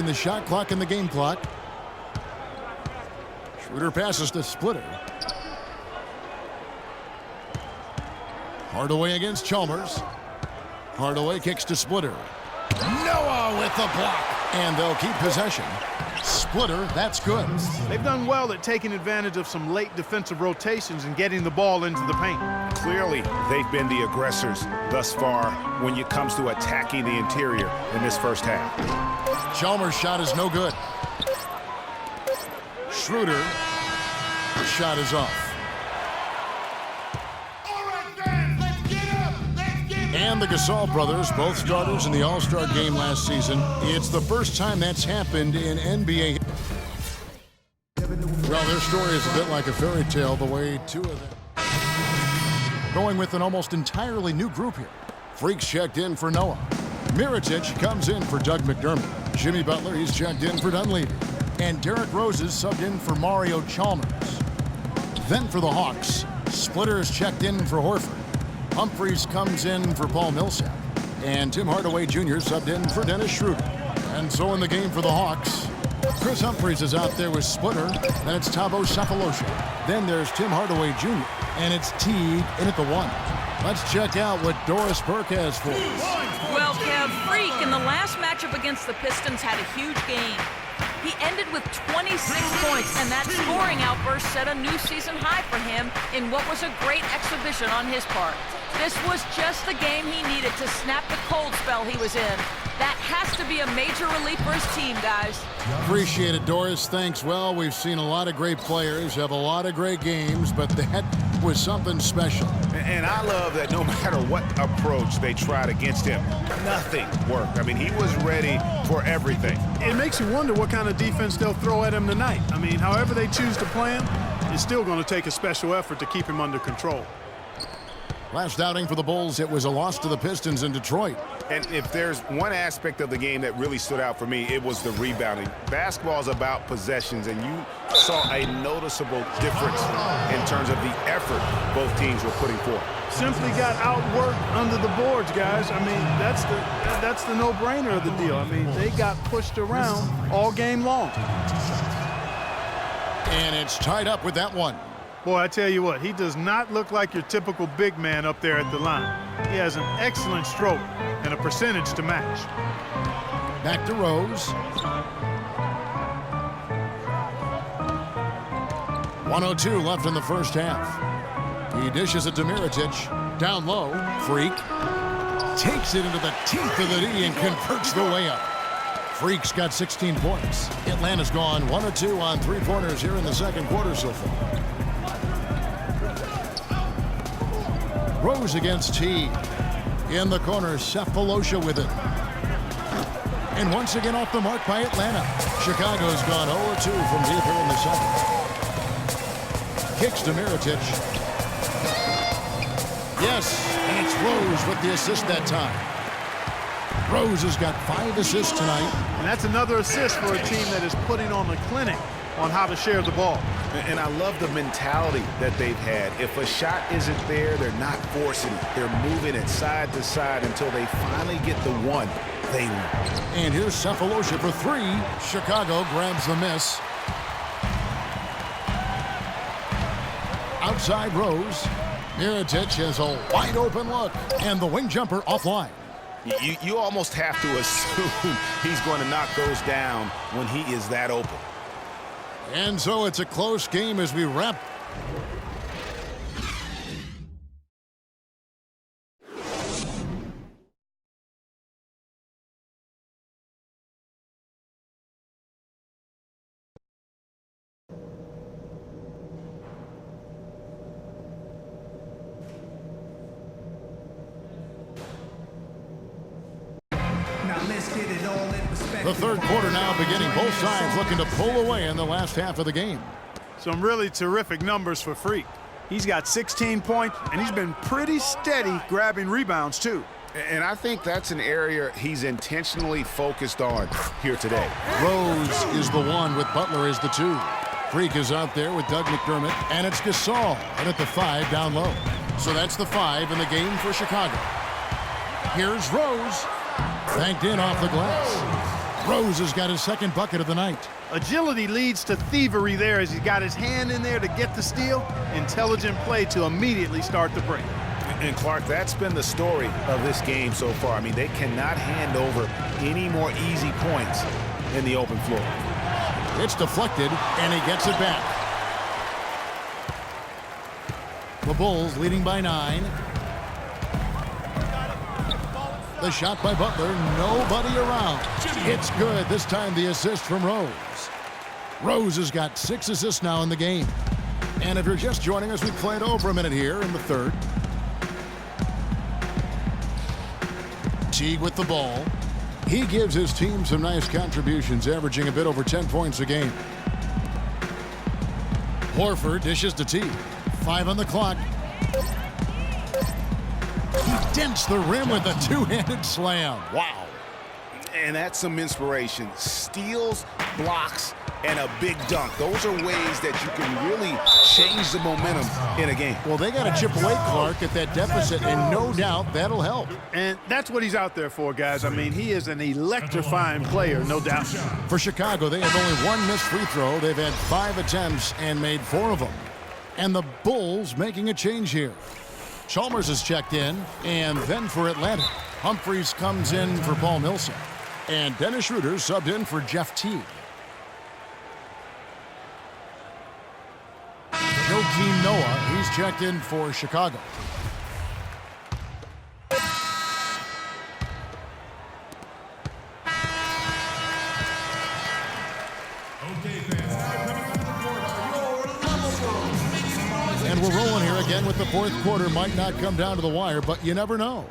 the shot clock and the game clock. Schroeder passes to Splitter. Hardaway against Chalmers. Hardaway kicks to Splitter. Noah with the block. And they'll keep possession. Splitter, that's good. They've done well at taking advantage of some late defensive rotations and getting the ball into the paint. Clearly, they've been the aggressors thus far when it comes to attacking the interior in this first half. Chalmers' shot is no good. Schroeder, shot is off. And the Gasol brothers, both starters in the All-Star game last season. It's the first time that's happened in NBA. Well, their story is a bit like a fairy tale, the way two of them. Going with an almost entirely new group here. Freaks checked in for Noah. Mirotic comes in for Doug McDermott. Jimmy Butler, he's checked in for Dunleavy. And Derrick Rose is subbed in for Mario Chalmers. Then for the Hawks, Splitter is checked in for Horford. Humphries comes in for Paul Millsap. And Tim Hardaway Jr. subbed in for Dennis Schroeder. And so in the game for the Hawks, Chris Humphries is out there with Splitter. Then it's Thabo Sefolosha. Then there's Tim Hardaway Jr. And it's Teague in at the 1. Let's check out what Doris Burke has for us. Well, Kev, Freak in the last matchup against the Pistons had a huge game. He ended with 26 points, and that scoring outburst set a new season high for him in what was a great exhibition on his part. This was just the game he needed to snap the cold spell he was in. That has to be a major relief for his team, guys. Appreciate it, Doris. Thanks. Well, we've seen a lot of great players have a lot of great games, but that was something special. And I love that no matter what approach they tried against him, nothing worked. I mean, he was ready for everything. It makes you wonder what kind of defense they'll throw at him tonight. I mean, however they choose to play him, it's still going to take a special effort to keep him under control. Last outing for the Bulls, it was a loss to the Pistons in Detroit. And if there's one aspect of the game that really stood out for me, it was the rebounding. Basketball is about possessions, and you saw a noticeable difference in terms of the effort both teams were putting forth. Simply got outworked under the boards, guys. I mean, that's the no-brainer of the deal. I mean, they got pushed around all game long. And it's tied up with that one. Boy, I tell you what, he does not look like your typical big man up there at the line. He has an excellent stroke and a percentage to match. Back to Rose. 1:02 left in the first half. He dishes it to Mirotic. Down low. Freak. Takes it into the teeth of the D and converts the layup. Freak's got 16 points. Atlanta's gone 1 of 2 on three-pointers here in the second quarter so far. Rose against Teague. In the corner, Sefolosha with it. And once again off the mark by Atlanta. Chicago's gone 0-2 from deep here in the second. Kicks to Mirotic. Yes, and it's Rose with the assist that time. Rose has got 5 assists tonight. And that's another assist for a team that is putting on a clinic on how to share the ball. And I love the mentality that they've had. If a shot isn't there, they're not forcing it. They're moving it side to side until they finally get the one they want. And here's Sefolosha for 3. Chicago grabs the miss. Outside Rose. Mirotic has a wide open look. And the wing jumper offline. You almost have to assume he's going to knock those down when he is that open. And so it's a close game as we wrap. The third quarter now beginning. Both sides looking to pull away in the last half of the game. Some really terrific numbers for Freak. He's got 16 points, and he's been pretty steady grabbing rebounds, too. And I think that's an area he's intentionally focused on here today. Rose is the 1 with Butler as the 2. Freak is out there with Doug McDermott, and it's Gasol and at the 5 down low. So that's the 5 in the game for Chicago. Here's Rose. Banked in off the glass. Rose has got his second bucket of the night. Agility leads to thievery there as he got his hand in there to get the steal. Intelligent play to immediately start the break. And Clark, that's been the story of this game so far. I mean, they cannot hand over any more easy points in the open floor. It's deflected, and he gets it back. The Bulls leading by 9. The shot by Butler, nobody around. It's good. This time the assist from Rose. Rose has got 6 assists now in the game. And if you're just joining us, we've played over a minute here in the third. Teague with the ball. He gives his team some nice contributions, averaging a bit over 10 points a game. Horford dishes to Teague. 5 on the clock. He dents the rim with a two-handed slam. Wow. And that's some inspiration. Steals, blocks, and a big dunk. Those are ways that you can really change the momentum in a game. Well, they got to chip away, Clark, at that deficit, and no doubt that'll help. And that's what he's out there for, guys. I mean, he is an electrifying player, no doubt. For Chicago, they have only 1 missed free throw. They've had 5 attempts and made 4 of them. And the Bulls making a change here. Chalmers is checked in, and then for Atlanta, Humphries comes in for Paul Millsap. And Dennis Schroeder subbed in for Jeff Teague. Joakim Noah, he's checked in for Chicago. And we're rolling here again with the fourth quarter. Might not come down to the wire, but you never know.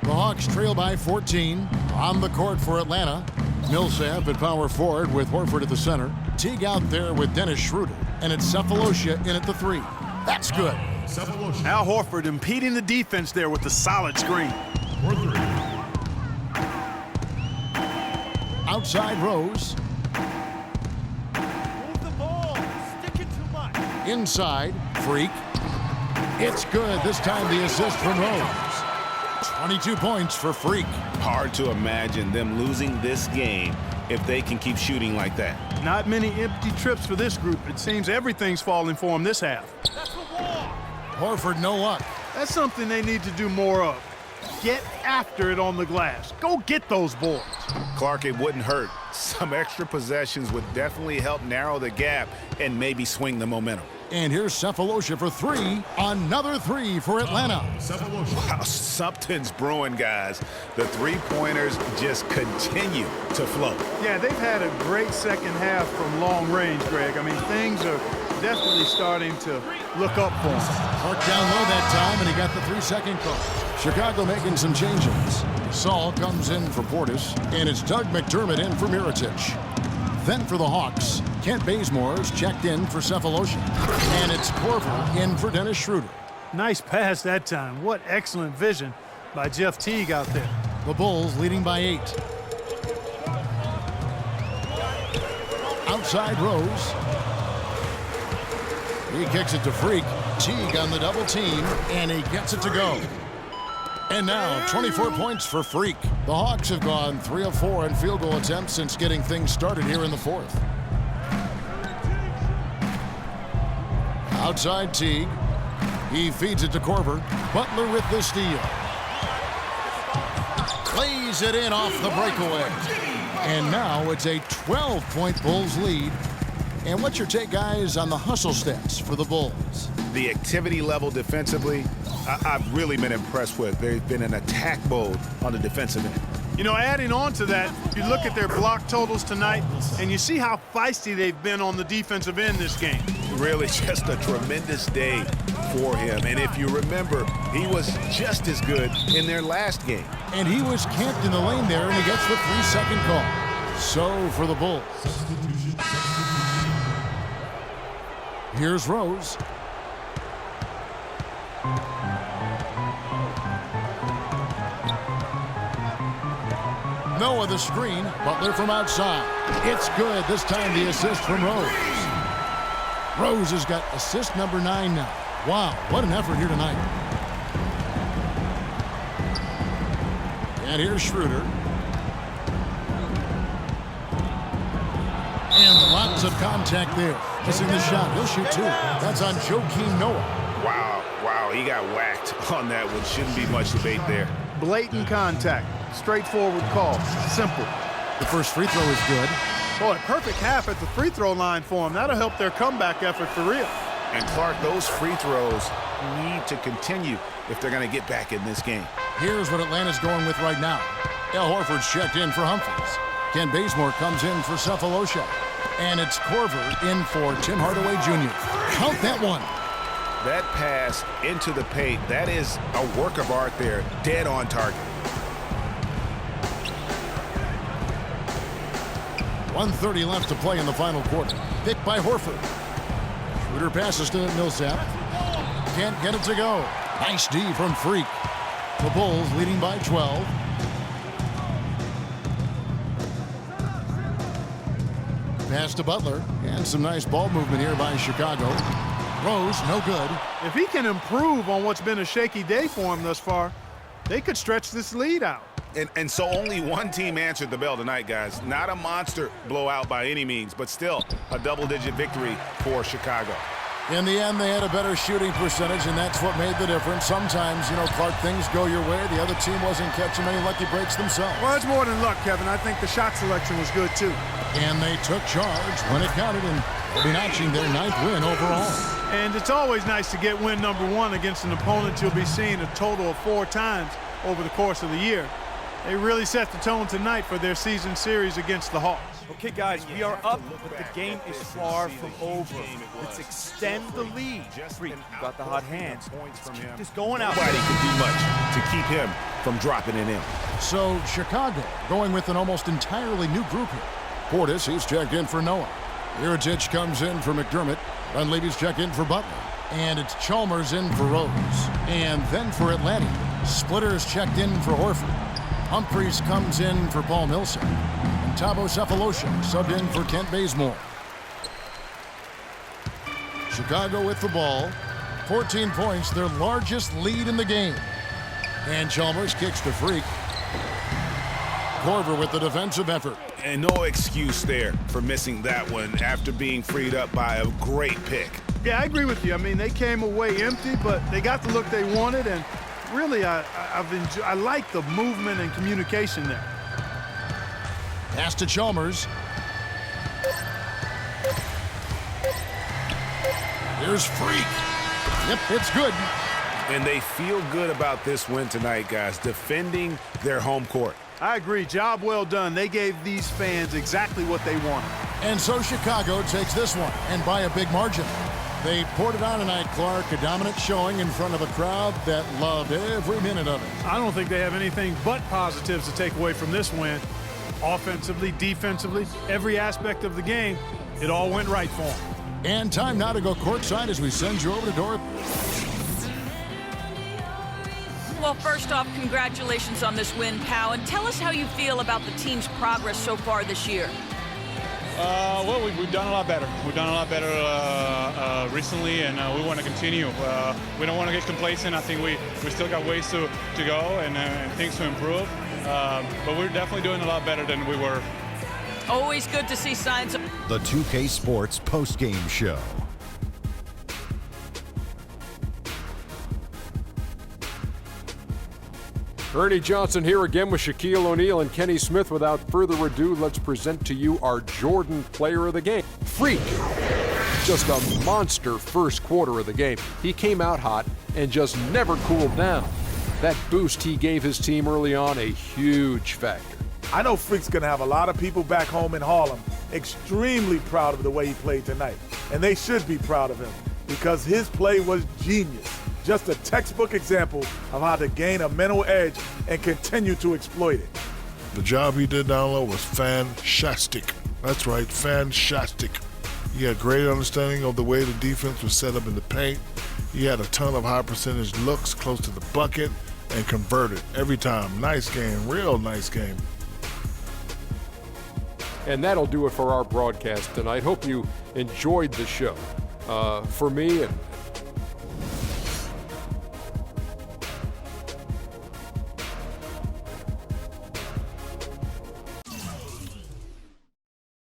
The Hawks trail by 14 on the court for Atlanta. Millsap at power forward with Horford at the center. Teague out there with Dennis Schroeder. And it's Sefolosha in at the 3. That's good. Al Horford impeding the defense there with the solid screen. Outside Rose. Move the ball. Stick it too much. Inside, Freak. It's good. This time the assist from Rose. 22 points for Freak. Hard to imagine them losing this game if they can keep shooting like that. Not many empty trips for this group. It seems everything's falling for them this half. Horford, no luck. That's something they need to do more of. Get after it on the glass. Go get those boards. Clark, it wouldn't hurt. Some extra possessions would definitely help narrow the gap and maybe swing the momentum. And here's Sefolosha for 3. Another 3 for Atlanta. Wow, something's brewing, guys. The three-pointers just continue to flow. Yeah, they've had a great second half from long range, Greg. I mean, things are definitely starting to look up for them. Clark down low that time, and he got the 3-second call. Chicago making some changes. Saul comes in for Portis, and it's Doug McDermott in for Mirotic. Then for the Hawks, Kent Bazemore's checked in for Sefolosha. And it's Korver in for Dennis Schroeder. Nice pass that time. What excellent vision by Jeff Teague out there. The Bulls leading by 8. Outside Rose. He kicks it to Freak. Teague on the double team, and he gets it to go. And now, 24 points for Freak. The Hawks have gone 3 of 4 in field goal attempts since getting things started here in the fourth. Outside Teague. He feeds it to Korver. Butler with the steal. Lays it in off the breakaway. And now it's a 12-point Bulls lead. And what's your take, guys, on the hustle stats for the Bulls? The activity level defensively, I've really been impressed with. They've been in attack mode on the defensive end. You know, adding on to that, you look at their block totals tonight, and you see how feisty they've been on the defensive end this game. Really just a tremendous day for him. And if you remember, he was just as good in their last game. And he was camped in the lane there, and he gets the 3-second call. So for the Bulls. Here's Rose. Noah the screen. Butler from outside. It's good. This time the assist from Rose. Rose has got assist number 9 now. Wow, what an effort here tonight. And here's Schroeder. And lots of contact there. Missing the shot. He'll shoot two. That's on Joakim Noah. Wow, he got whacked on that one. Shouldn't be much debate there. Blatant contact. Straightforward call. Simple. The first free throw is good. Boy, perfect half at the free throw line for them. That'll help their comeback effort for real. And Clark, those free throws need to continue if they're going to get back in this game. Here's what Atlanta's going with right now. Al Horford's checked in for Humphries. Ken Bazemore comes in for Cephalosha. And it's Korver in for Tim Hardaway Jr. Count that one. That pass into the paint, that is a work of art there, dead on target. 1:30 left to play in the final quarter. Picked by Horford. Schroeder passes to Millsap. Can't get it to go. Nice D from Freak. The Bulls leading by 12. Pass to Butler. And some nice ball movement here by Chicago. Rose, no good. If he can improve on what's been a shaky day for him thus far, they could stretch this lead out. And so only one team answered the bell tonight, guys. Not a monster blowout by any means, but still a double-digit victory for Chicago. In the end, they had a better shooting percentage, and that's what made the difference. Sometimes, Clark, things go your way. The other team wasn't catching many lucky breaks themselves. Well, it's more than luck, Kevin. I think the shot selection was good, too. And they took charge when it counted, and they'll be notching their 9th win overall. And it's always nice to get win number 1 against an opponent you'll be seeing a total of 4 times over the course of the year. They really set the tone tonight for their season series against the Hawks. Okay, guys, we are up, but the game is far from over. Let's extend the lead. Freak, you got the hot hand. Let's keep this going out. Nobody could do much to keep him from dropping it in. So Chicago going with an almost entirely new group here. Portis, he's checked in for Noah. Mirotic comes in for McDermott. Dunleavy's checked in for Butler. And it's Chalmers in for Rose. And then for Atlanta, Splitter's checked in for Horford. Humphries comes in for Paul Millsap. And Thabo Cephalosha subbed in for Kent Bazemore. Chicago with the ball. 14 points, their largest lead in the game. And Chalmers kicks to Freak. Korver with the defensive effort. And no excuse there for missing that one after being freed up by a great pick. Yeah, I agree with you. I mean, they came away empty, but they got the look they wanted, and really, I like the movement and communication there. Pass to Chalmers. Here's Freak. Yep, it's good. And they feel good about this win tonight, guys, defending their home court. I agree. Job well done. They gave these fans exactly what they wanted. And so Chicago takes this one, and by a big margin. They poured it on tonight, Clark. A dominant showing in front of a crowd that loved every minute of it. I don't think they have anything but positives to take away from this win. Offensively, defensively, every aspect of the game, it all went right for them. And time now to go courtside as we send you over to Dorothy. Well, first off, congratulations on this win, Pau, and tell us how you feel about the team's progress so far this year. Well, we've done a lot better. We've done a lot better recently, and we want to continue. We don't want to get complacent. I think we still got ways to go and things to improve. But we're definitely doing a lot better than we were. Always good to see signs of... The 2K Sports postgame show. Ernie Johnson here again with Shaquille O'Neal and Kenny Smith. Without further ado, let's present to you our Jordan Player of the Game. Freak. Just a monster first quarter of the game. He came out hot and just never cooled down. That boost he gave his team early on, a huge factor. I know Freak's going to have a lot of people back home in Harlem extremely proud of the way he played tonight. And they should be proud of him because his play was genius. Just a textbook example of how to gain a mental edge and continue to exploit it. The job he did down low was fantastic. That's right, fantastic. He had great understanding of the way the defense was set up in the paint. He had a ton of high percentage looks close to the bucket and converted every time. Nice game, real nice game. And that'll do it for our broadcast tonight. Hope you enjoyed the show. For me and